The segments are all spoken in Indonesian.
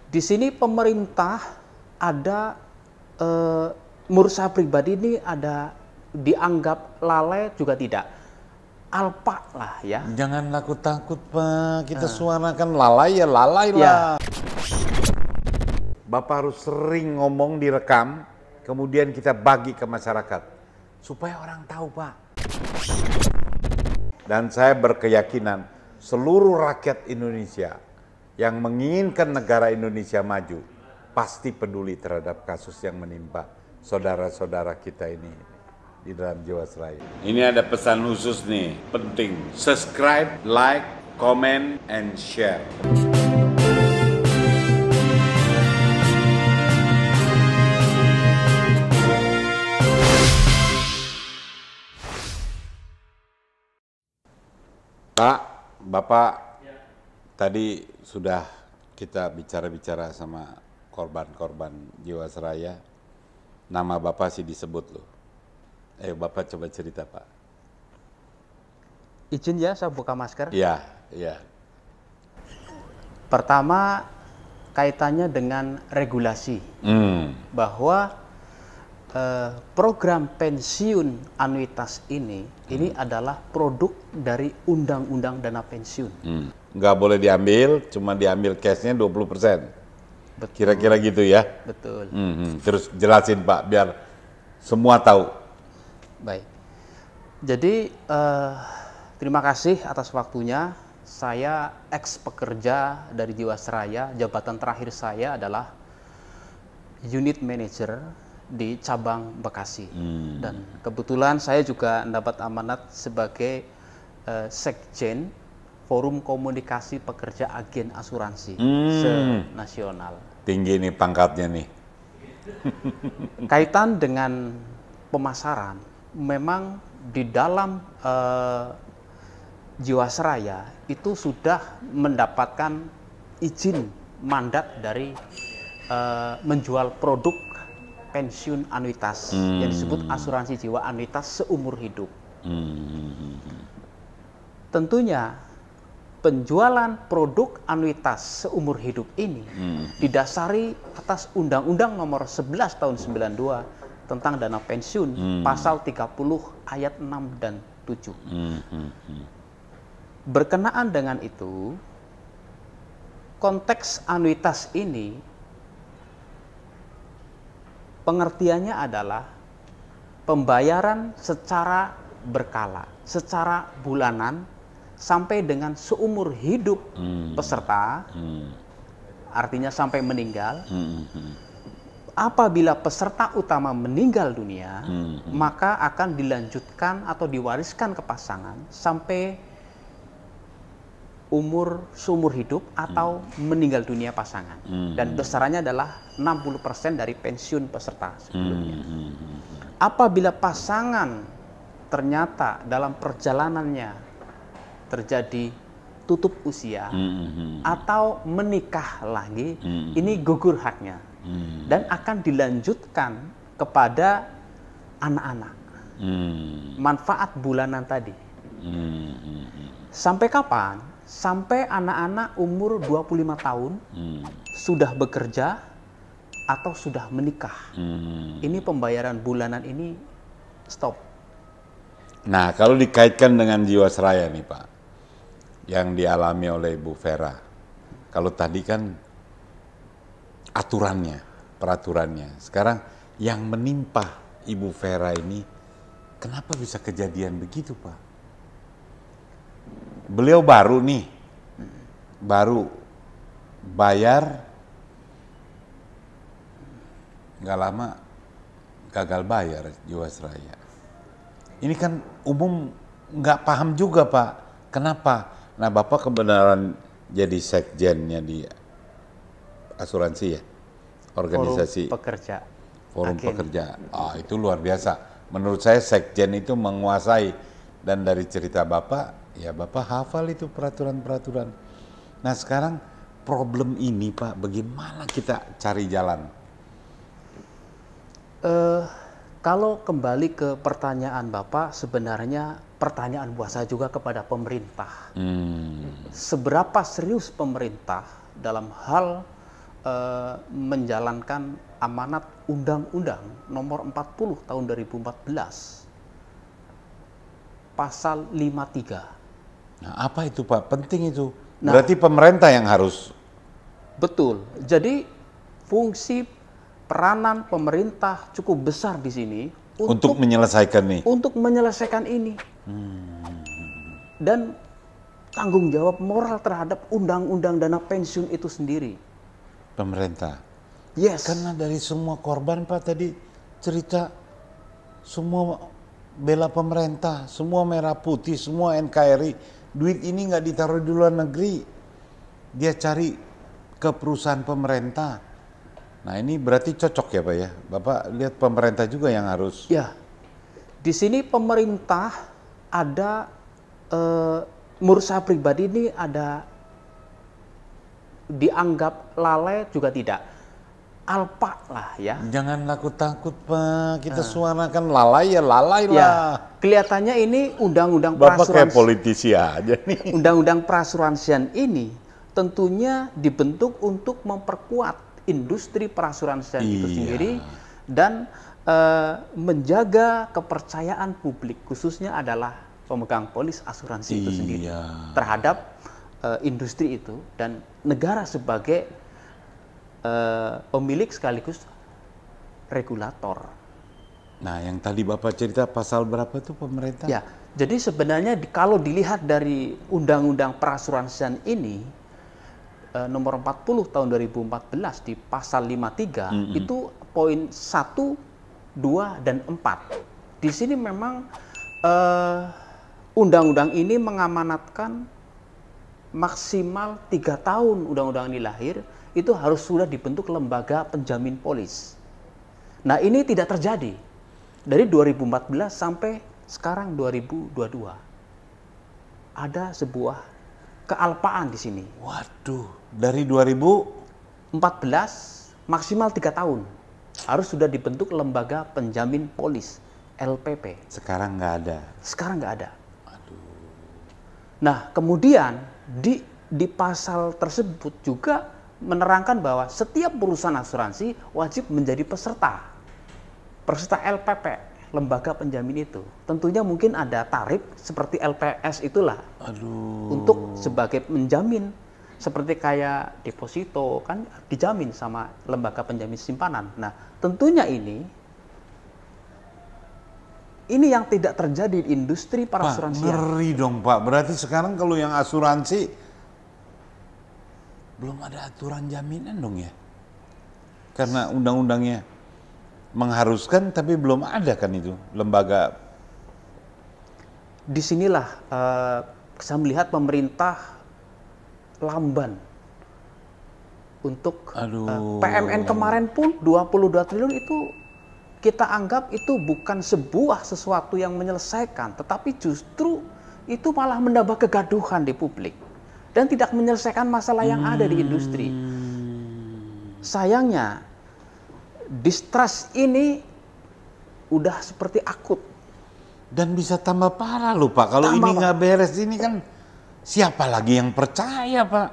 Di sini pemerintah ada, menurut saya pribadi ini ada dianggap lalai juga tidak, alpa lah ya. Jangan takut-takut Pak, kita suarakan lalai ya lalai lah. Bapak harus sering ngomong direkam, kemudian kita bagi ke masyarakat supaya orang tahu Pak. Dan saya berkeyakinan seluruh rakyat Indonesia yang menginginkan negara Indonesia maju pasti peduli terhadap kasus yang menimpa saudara-saudara kita ini di dalam Jiwasraya. Ini ada pesan khusus nih, penting. Subscribe, like, comment, and share. Pak, Bapak, tadi sudah kita bicara-bicara sama korban-korban Jiwasraya. Nama Bapak sih disebut loh. Ayo Bapak coba cerita Pak. Izin ya saya buka masker. Iya, iya. Pertama kaitannya dengan regulasi. Bahwa program pensiun anuitas ini adalah produk dari Undang-Undang Dana Pensiun. Nggak boleh diambil, cuma diambil cashnya 20%. Kira-kira gitu ya? Betul. Terus jelasin Pak, biar semua tahu. Baik. Jadi terima kasih atas waktunya. Saya ex pekerja dari Jiwasraya. Jabatan terakhir saya adalah unit manager di cabang Bekasi. Dan kebetulan saya juga mendapat amanat sebagai sekjen Forum Komunikasi Pekerja Agen Asuransi se-nasional. Tinggi nih pangkatnya nih. Kaitan dengan pemasaran, memang di dalam Jiwasraya itu sudah mendapatkan izin mandat dari menjual produk pensiun anuitas yang disebut asuransi jiwa anuitas seumur hidup. Tentunya penjualan produk anuitas seumur hidup ini didasari atas Undang-Undang Nomor 11 Tahun 92 tentang dana pensiun, pasal 30 ayat 6 dan 7. Berkenaan dengan itu, konteks anuitas ini pengertiannya adalah pembayaran secara berkala, secara bulanan, sampai dengan seumur hidup peserta, artinya sampai meninggal. Apabila peserta utama meninggal dunia, maka akan dilanjutkan atau diwariskan ke pasangan sampai seumur hidup atau meninggal dunia pasangan. Dan besarannya adalah 60% dari pensiun peserta sebelumnya. Apabila pasangan ternyata dalam perjalanannya terjadi tutup usia atau menikah lagi, ini gugur haknya dan akan dilanjutkan kepada anak-anak. Manfaat bulanan tadi. Sampai kapan? Sampai anak-anak umur 25 tahun sudah bekerja atau sudah menikah. Ini pembayaran bulanan ini stop. Nah, kalau dikaitkan dengan Jiwasraya nih Pak, yang dialami oleh Ibu Vera. Kalau tadi kan aturannya, peraturannya. Sekarang yang menimpa Ibu Vera ini, kenapa bisa kejadian begitu Pak? Beliau baru nih, baru bayar, nggak lama gagal bayar Jiwasraya. Ini kan umum nggak paham juga Pak, kenapa? Nah Bapak kebenaran jadi sekjennya di asuransi ya, organisasi Forum Pekerja. Itu luar biasa. Menurut saya sekjen itu menguasai, dan dari cerita Bapak, ya Bapak hafal itu peraturan-peraturan. Nah sekarang problem ini Pak, bagaimana kita cari jalan? Kalau kembali ke pertanyaan Bapak, sebenarnya pertanyaan buat saya juga kepada pemerintah. Seberapa serius pemerintah dalam hal menjalankan amanat Undang-Undang Nomor 40 tahun 2014 pasal 53. Nah, apa itu Pak? Penting itu. Nah, berarti pemerintah yang harus. Betul. Jadi fungsi peranan pemerintah cukup besar di sini Untuk menyelesaikan nih. untuk menyelesaikan ini. Dan tanggung jawab moral terhadap undang-undang dana pensiun itu sendiri. Pemerintah. Yes. Karena dari semua korban Pak tadi cerita semua bela pemerintah, semua merah putih, semua NKRI. Duit ini nggak ditaruh di luar negeri. Dia cari ke perusahaan pemerintah. Nah ini berarti cocok ya Pak ya? Bapak lihat pemerintah juga yang harus. Ya, di sini pemerintah ada, menurut saya pribadi ini ada dianggap lalai juga tidak, alpa lah ya. Jangan takut Pak, kita suarakan lalai ya lalai Ya, lah. kelihatannya ini undang-undang Bapak kayak perasuransian, politisi aja nih. undang-undang perasuransian ini tentunya dibentuk untuk memperkuat industri perasuransian itu sendiri dan menjaga kepercayaan publik, khususnya adalah pemegang polis asuransi itu sendiri terhadap industri itu, dan negara sebagai pemilik sekaligus regulator. Nah, yang tadi Bapak cerita pasal berapa tuh pemerintah? Ya, jadi sebenarnya kalau dilihat dari Undang-Undang Perasuransian ini, nomor 40 tahun 2014 di pasal 53 itu poin 1, 2, dan 4. Di sini memang undang-undang ini mengamanatkan maksimal 3 tahun undang-undang ini lahir, itu harus sudah dibentuk lembaga penjamin polis. Nah, ini tidak terjadi. Dari 2014 sampai sekarang 2022. Ada sebuah kealpaan di sini. Waduh, dari 2014 maksimal 3 tahun harus sudah dibentuk lembaga penjamin polis, LPP. sekarang nggak ada. Sekarang nggak ada. Nah, kemudian di pasal tersebut juga menerangkan bahwa setiap perusahaan asuransi wajib menjadi peserta LPP, lembaga penjamin itu. Tentunya mungkin ada tarif seperti LPS itulah. Untuk sebagai menjamin, seperti kayak deposito kan dijamin sama lembaga penjamin simpanan. Nah, tentunya ini yang tidak terjadi di industri perasuransian. Ngeri dong Pak, berarti sekarang kalau yang asuransi belum ada aturan jaminan dong ya? Karena undang-undangnya mengharuskan tapi belum ada kan itu lembaga. Disinilah saya melihat pemerintah lamban untuk PMN kemarin pun 22 triliun itu kita anggap itu bukan sebuah sesuatu yang menyelesaikan, tetapi justru itu malah menambah kegaduhan di publik dan tidak menyelesaikan masalah yang ada di industri. Sayangnya distrust ini udah seperti akut. Dan bisa tambah parah loh Pak, kalau ini nggak beres ini kan siapa lagi yang percaya Pak?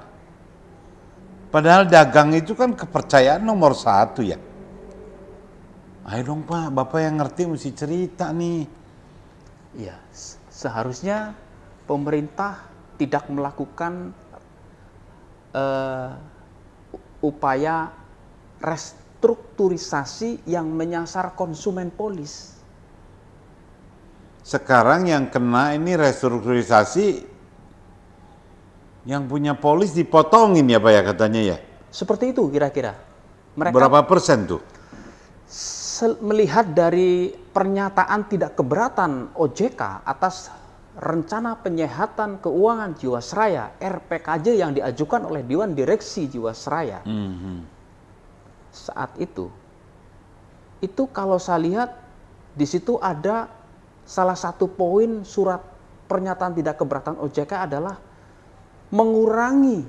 Padahal dagang itu kan kepercayaan nomor 1 ya. Ayo dong Pak, Bapak yang ngerti mesti cerita nih. Ya, seharusnya pemerintah tidak melakukan upaya restrukturisasi yang menyasar konsumen polis. Sekarang yang kena ini restrukturisasi yang punya polis dipotongin ya Pak ya katanya ya? Seperti itu kira-kira. Berapa persen tuh? Melihat dari pernyataan tidak keberatan OJK atas rencana penyehatan keuangan Jiwasraya RPKJ yang diajukan oleh Dewan Direksi Jiwasraya saat itu kalau saya lihat di situ ada salah satu poin surat pernyataan tidak keberatan OJK adalah mengurangi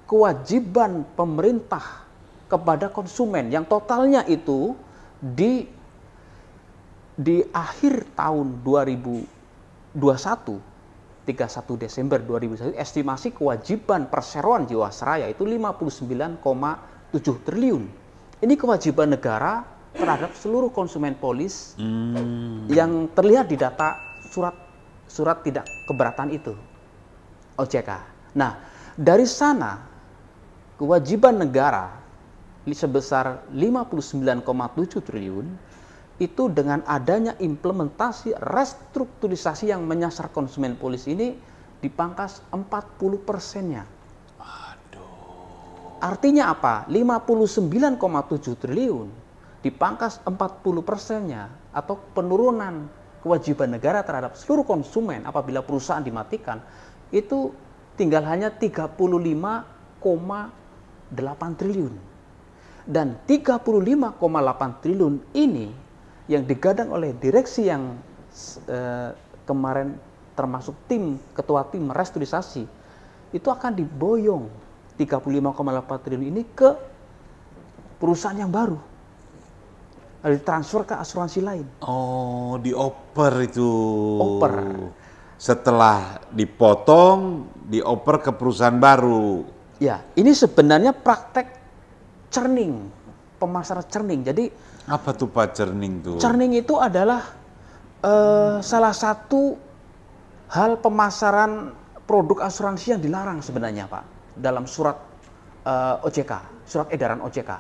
kewajiban pemerintah kepada konsumen yang totalnya itu di akhir tahun 2021, 31 Desember 2021, estimasi kewajiban perseroan Jiwasraya itu 59,8 7 triliun. Ini kewajiban negara terhadap seluruh konsumen polis yang terlihat di data surat tidak keberatan itu, OJK. Nah, dari sana kewajiban negara sebesar 59,7 triliun itu dengan adanya implementasi restrukturisasi yang menyasar konsumen polis ini dipangkas 40%-nya. Artinya apa? 59,7 triliun dipangkas 40%-nya atau penurunan kewajiban negara terhadap seluruh konsumen apabila perusahaan dimatikan itu tinggal hanya 35,8 triliun. Dan 35,8 triliun ini yang digadang oleh direksi yang kemarin termasuk ketua tim restrukturisasi itu akan diboyong 35,8 triliun ini ke perusahaan yang baru, lalu ditransfer ke asuransi lain. Oh, dioper itu. Oper. Setelah dipotong, dioper ke perusahaan baru. Ya, ini sebenarnya praktek churning, pemasaran churning. Jadi apa tuh Pak churning tuh? churning itu adalah salah satu hal pemasaran produk asuransi yang dilarang sebenarnya Pak. Dalam surat OJK, surat edaran OJK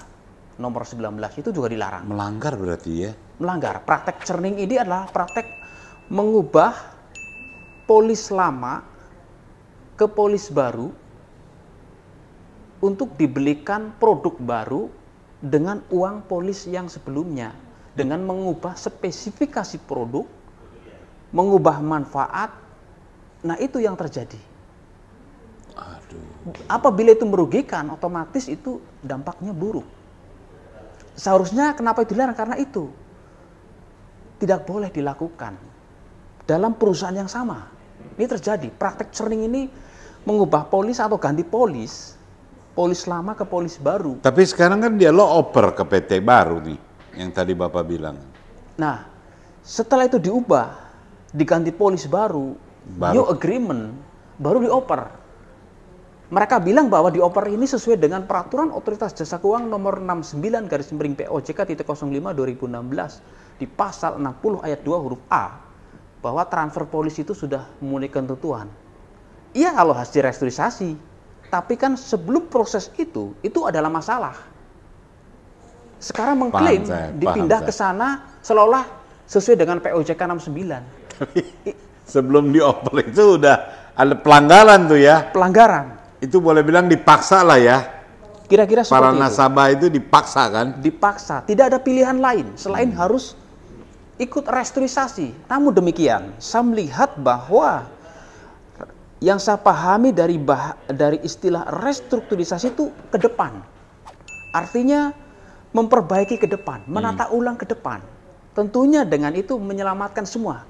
nomor 19 itu juga dilarang. Melanggar berarti ya? Melanggar. Praktek churning ini adalah praktek mengubah polis lama ke polis baru untuk dibelikan produk baru dengan uang polis yang sebelumnya, dengan mengubah spesifikasi produk, mengubah manfaat. Nah, itu yang terjadi. Aduh. Apabila itu merugikan, otomatis itu dampaknya buruk. Seharusnya kenapa itu dilarang? Karena itu tidak boleh dilakukan dalam perusahaan yang sama. Ini terjadi, praktek churning ini mengubah polis atau ganti polis lama ke polis baru. Tapi sekarang kan dia lo oper ke PT baru nih, yang tadi Bapak bilang. Nah, setelah itu diubah, diganti polis baru, new agreement, baru dioper. Mereka bilang bahwa dioper ini sesuai dengan peraturan Otoritas Jasa Keuangan nomor 69/POJK-05/2016 di pasal 60 ayat 2 huruf A, bahwa transfer polis itu sudah memenuhi ketentuan. Iya kalau hasil restrukturisasi, tapi kan sebelum proses itu adalah masalah. Sekarang mengklaim dipindah ke sana seolah-olah sesuai dengan POJK 69. Sebelum dioper itu udah ada pelanggaran tuh ya? Pelanggaran. Itu boleh bilang dipaksa lah ya? Kira-kira seperti para itu. nasabah itu dipaksa kan? Dipaksa, tidak ada pilihan lain selain harus ikut restrukturisasi. Namun demikian, saya melihat bahwa yang saya pahami dari istilah restrukturisasi itu ke depan. Artinya memperbaiki ke depan, menata ulang ke depan. Tentunya dengan itu menyelamatkan semua.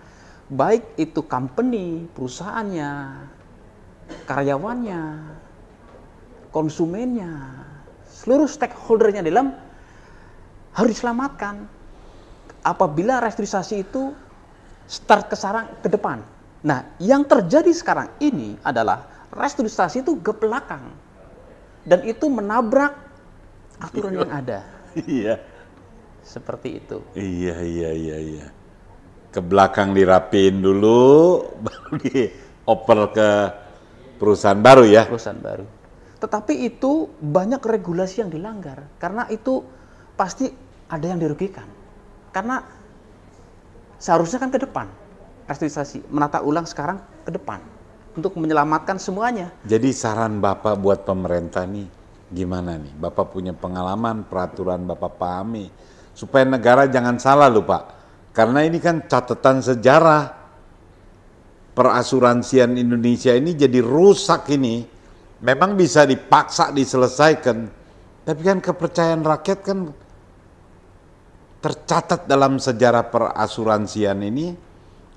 Baik itu company, perusahaannya, karyawannya, konsumennya, seluruh stakeholdernya dalam harus diselamatkan. Apabila restrukturisasi itu start ke depan. Nah, yang terjadi sekarang ini adalah restrukturisasi itu ke belakang. Dan itu menabrak aturan yang ada. Iya. Seperti itu. Iya. Ke belakang dirapiin dulu, baru dioper ke perusahaan baru ya? Perusahaan baru. Tetapi itu banyak regulasi yang dilanggar. Karena itu pasti ada yang dirugikan. Karena seharusnya kan ke depan. Restrukturisasi, menata ulang sekarang ke depan. Untuk menyelamatkan semuanya. Jadi saran Bapak buat pemerintah nih, gimana nih? Bapak punya pengalaman, peraturan Bapak pahami. Supaya negara jangan salah loh Pak. Karena ini kan catatan sejarah. Perasuransian Indonesia ini jadi rusak ini. Memang bisa dipaksa diselesaikan. Tapi kan kepercayaan rakyat kan tercatat dalam sejarah perasuransian ini.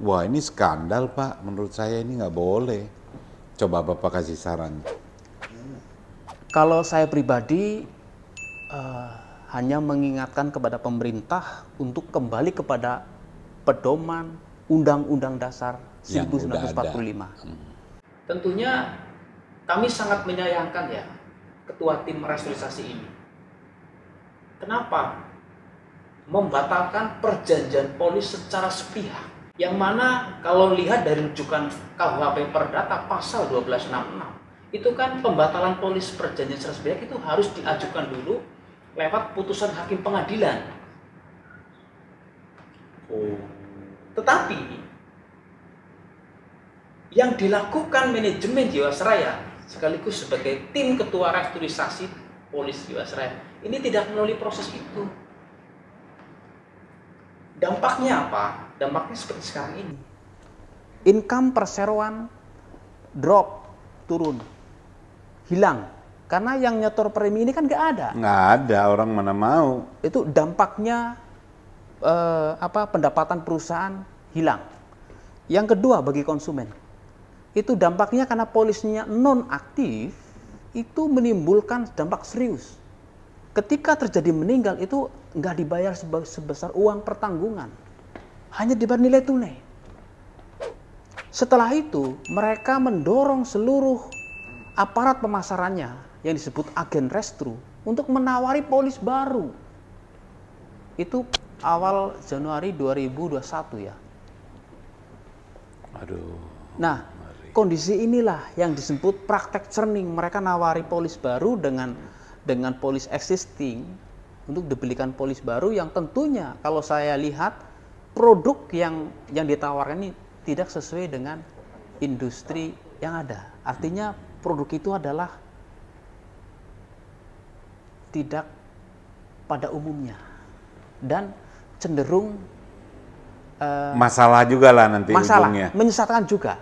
Wah ini skandal Pak, menurut saya ini nggak boleh. Coba Bapak kasih saran. Kalau saya pribadi hanya mengingatkan kepada pemerintah untuk kembali kepada pedoman Undang-Undang Dasar 1945. Tentunya kami sangat menyayangkan ya Ketua Tim Restrukturisasi ini. Kenapa? Membatalkan perjanjian polis secara sepihak. Yang mana kalau lihat dari rujukan KUHP Perdata pasal 1266, itu kan pembatalan polis perjanjian secara sepihak itu harus diajukan dulu lewat putusan hakim pengadilan. Tetapi yang dilakukan manajemen Jiwasraya sekaligus sebagai tim ketua restrukturisasi polis Jiwasraya ini tidak melalui proses itu. Dampaknya apa? Dampaknya seperti sekarang ini. Income perseroan drop, turun, hilang. Karena yang nyetor premi ini kan nggak ada. Nggak ada, orang mana mau. Itu dampaknya pendapatan perusahaan hilang. Yang kedua bagi konsumen, itu dampaknya karena polisnya non aktif, itu menimbulkan dampak serius. Ketika terjadi meninggal itu nggak dibayar sebesar uang pertanggungan, hanya dibayar nilai tunai. Setelah itu mereka mendorong seluruh aparat pemasarannya yang disebut agen restru untuk menawari polis baru. Itu awal Januari 2021 ya. Aduh. Nah, kondisi inilah yang disebut praktek churning. Mereka nawari polis baru dengan polis existing untuk dibelikan polis baru yang tentunya kalau saya lihat produk yang ditawarkan ini tidak sesuai dengan industri yang ada. Artinya produk itu adalah tidak pada umumnya dan cenderung masalah juga lah nanti masalah, ujungnya. menyesatkan juga.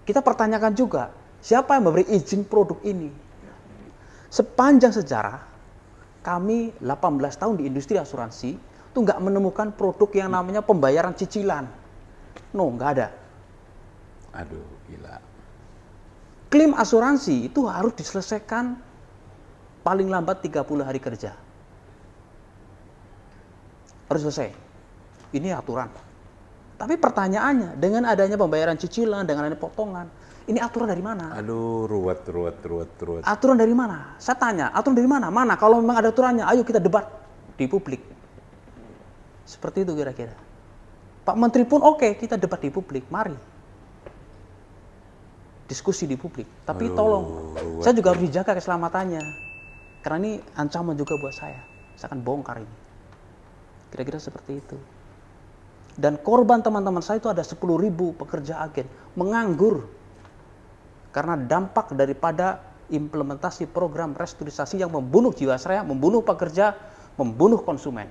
Kita pertanyakan juga, siapa yang memberi izin produk ini? Sepanjang sejarah, kami 18 tahun di industri asuransi, itu nggak menemukan produk yang namanya pembayaran cicilan. No, nggak ada. Aduh, gila. Klaim asuransi itu harus diselesaikan paling lambat 30 hari kerja. Harus selesai. Ini aturan. Tapi pertanyaannya, dengan adanya pembayaran cicilan, dengan adanya potongan, ini aturan dari mana? Aduh, ruwet. Aturan dari mana? Saya tanya, aturan dari mana? Mana? Kalau memang ada aturannya, ayo kita debat di publik. Seperti itu kira-kira. Pak Menteri pun oke, kita debat di publik, mari. Diskusi di publik. Tapi tolong, saya juga harus dijaga keselamatannya. Karena ini ancaman juga buat saya. Saya akan bongkar ini. Kira-kira seperti itu. Dan korban teman-teman saya itu ada 10.000 pekerja agen menganggur karena dampak daripada implementasi program restrukturisasi yang membunuh Jiwasraya, membunuh pekerja, membunuh konsumen.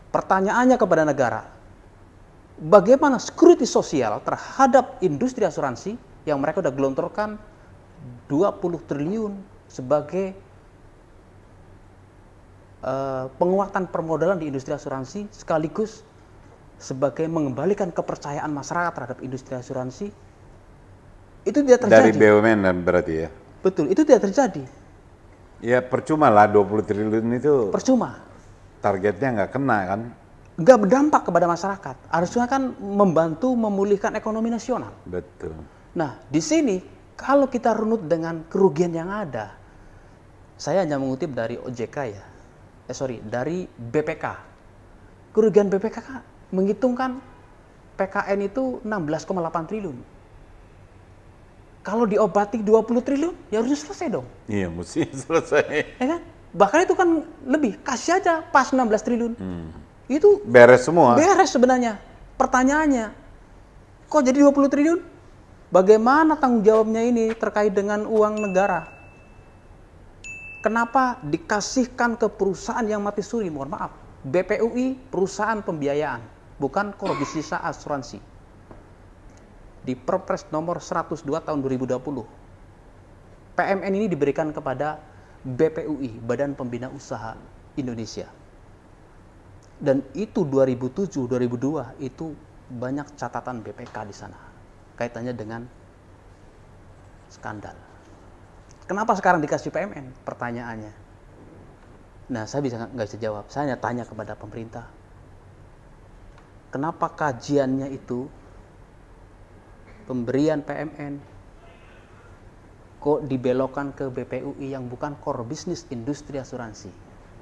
Pertanyaannya kepada negara, bagaimana security sosial terhadap industri asuransi yang mereka sudah gelontorkan 20 triliun sebagai penguatan permodalan di industri asuransi sekaligus sebagai mengembalikan kepercayaan masyarakat terhadap industri asuransi, itu tidak terjadi. Dari BUMN berarti ya? Betul, itu tidak terjadi. Ya percuma lah 20 triliun itu. Percuma. Targetnya nggak kena kan? Nggak berdampak kepada masyarakat. Harusnya kan membantu memulihkan ekonomi nasional. Betul. Nah, di sini kalau kita runut dengan kerugian yang ada, saya hanya mengutip dari OJK ya. Dari BPK. Kerugian BPK menghitungkan PKN itu 16,8 triliun. Kalau diobati 20 triliun, ya harusnya selesai dong. Iya, mesti selesai. Ya kan? Bahkan itu kan lebih, kasih aja pas 16 triliun. Itu beres semua. Beres sebenarnya. Pertanyaannya, kok jadi 20 triliun? Bagaimana tanggung jawabnya ini terkait dengan uang negara? Kenapa dikasihkan ke perusahaan yang mati suri? Mohon maaf, BPUI perusahaan pembiayaan, bukan core bisnis asuransi. Di Perpres nomor 102 tahun 2020, PMN ini diberikan kepada BPUI, Badan Pembina Usaha Indonesia. Dan itu 2007-2002 itu banyak catatan BPK di sana kaitannya dengan skandal. Kenapa sekarang dikasih PMN? Pertanyaannya. Nah, saya nggak bisa jawab. Saya hanya tanya kepada pemerintah. Kenapa kajiannya itu pemberian PMN kok dibelokkan ke BPUI yang bukan core bisnis industri asuransi?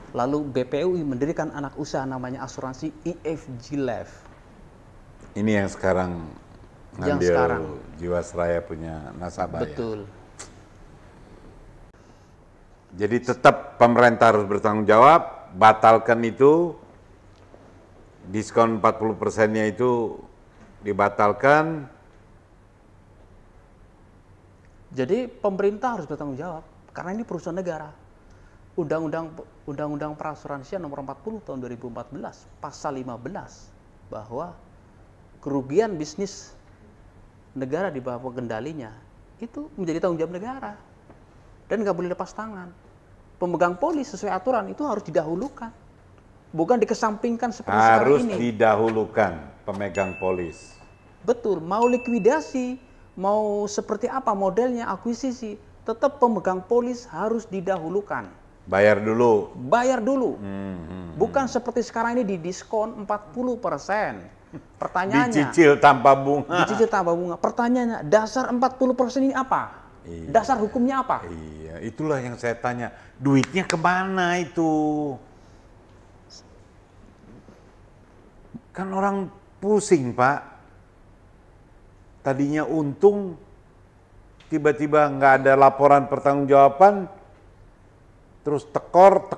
Lalu BPUI mendirikan anak usaha namanya asuransi IFG Life. Ini yang sekarang Yang ngambil sekarang. Jiwasraya punya nasabah ya. Betul. Jadi tetap pemerintah harus bertanggung jawab, batalkan itu, diskon 40%-nya itu dibatalkan. Jadi pemerintah harus bertanggung jawab karena ini perusahaan negara. Undang-undang Perasuransian nomor 40 tahun 2014 pasal 15 bahwa kerugian bisnis negara di bawah kendalinya itu menjadi tanggung jawab negara dan nggak boleh lepas tangan. Pemegang polis sesuai aturan itu harus didahulukan, bukan dikesampingkan seperti Harus sekarang ini. didahulukan pemegang polis. Betul, mau likuidasi, mau seperti apa modelnya akuisisi, tetap pemegang polis harus didahulukan. Bayar dulu. Bayar dulu. Bukan seperti sekarang ini didiskon 40%. Pertanyaannya, Dicicil tanpa bunga. dicicil tanpa bunga. Pertanyaannya, dasar 40% ini apa? Iya. Dasar hukumnya apa? Iya, itulah yang saya tanya. Duitnya kemana itu? Kan orang pusing, Pak. Tadinya untung, tiba-tiba nggak ada laporan pertanggungjawaban, terus tekor,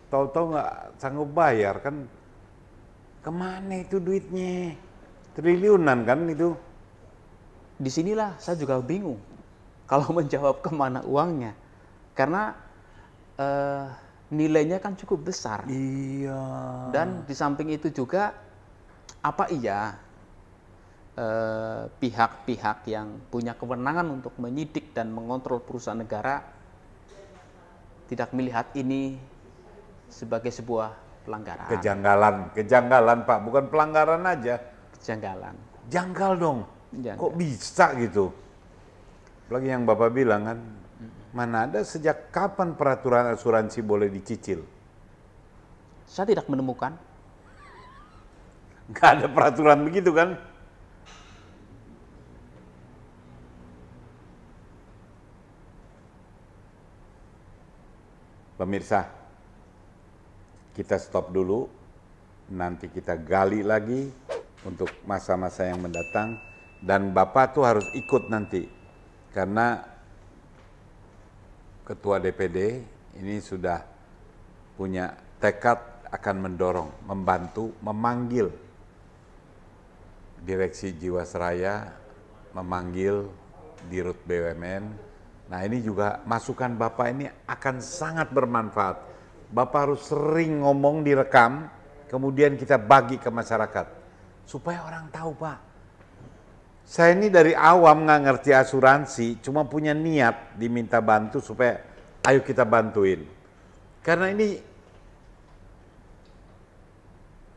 tahu-tahu nggak sanggup bayar kan? Kemana itu duitnya? Triliunan kan itu? Disinilah saya juga bingung kalau menjawab kemana uangnya. Karena nilainya kan cukup besar. Iya. Dan di samping itu juga, apa iya pihak-pihak yang punya kewenangan untuk menyidik dan mengontrol perusahaan negara tidak melihat ini sebagai sebuah pelanggaran. Kejanggalan Pak, bukan pelanggaran aja. Kejanggalan. Janggal dong. Janggal. Kok bisa gitu? Apalagi yang Bapak bilang kan, mana ada sejak kapan peraturan asuransi boleh dicicil? Saya tidak menemukan. Nggak ada peraturan begitu kan? Pemirsa, kita stop dulu, nanti kita gali lagi untuk masa-masa yang mendatang, dan Bapak tuh harus ikut nanti, karena Ketua DPD ini sudah punya tekad akan mendorong, membantu, memanggil Direksi Jiwasraya, memanggil Dirut BUMN. Nah ini juga masukan Bapak ini akan sangat bermanfaat. Bapak harus sering ngomong direkam, kemudian kita bagi ke masyarakat. Supaya orang tahu Pak. Saya ini dari awam nggak ngerti asuransi, cuma punya niat diminta bantu supaya ayo kita bantuin. Karena ini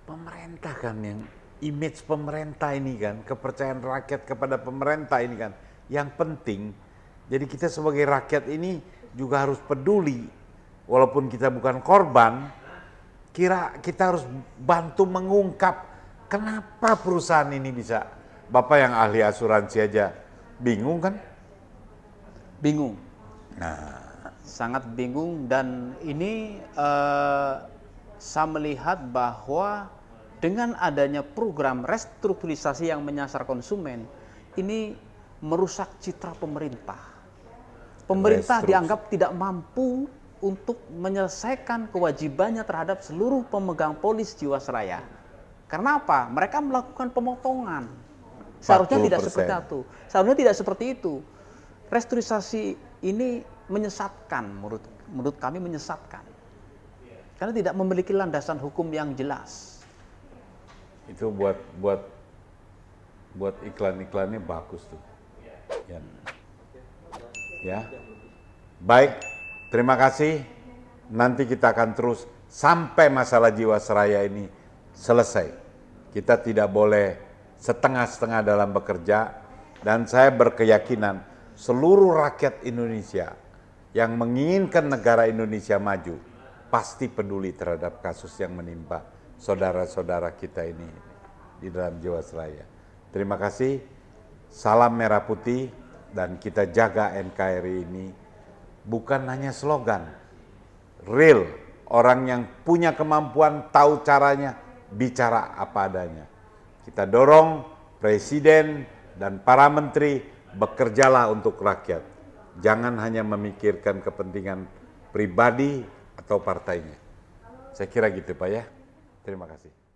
pemerintah kan yang image pemerintah ini kan, kepercayaan rakyat kepada pemerintah ini kan yang penting. Jadi kita sebagai rakyat ini juga harus peduli, walaupun kita bukan korban, kita harus bantu mengungkap kenapa perusahaan ini bisa. Bapak yang ahli asuransi aja bingung kan? Bingung. Nah, Sangat bingung, dan ini saya melihat bahwa dengan adanya program restrukturisasi yang menyasar konsumen, ini merusak citra pemerintah. Pemerintah dianggap tidak mampu untuk menyelesaikan kewajibannya terhadap seluruh pemegang polis Jiwasraya. Karena apa? Mereka melakukan pemotongan. Seharusnya tidak 40%. seperti itu. Seharusnya tidak seperti itu. Restrukturisasi ini menyesatkan, menurut kami menyesatkan. Karena tidak memiliki landasan hukum yang jelas. itu buat iklan-iklannya bagus tuh. Ya. Baik, terima kasih. Nanti kita akan terus sampai masalah Jiwasraya ini selesai. Kita tidak boleh setengah-setengah dalam bekerja, dan saya berkeyakinan seluruh rakyat Indonesia yang menginginkan negara Indonesia maju pasti peduli terhadap kasus yang menimpa saudara-saudara kita ini di dalam Jiwasraya. Terima kasih. Salam merah putih, dan kita jaga NKRI ini bukan hanya slogan, real orang yang punya kemampuan, tahu caranya, bicara apa adanya. Kita dorong presiden dan para menteri bekerjalah untuk rakyat. Jangan hanya memikirkan kepentingan pribadi atau partainya. Saya kira gitu Pak ya. Terima kasih.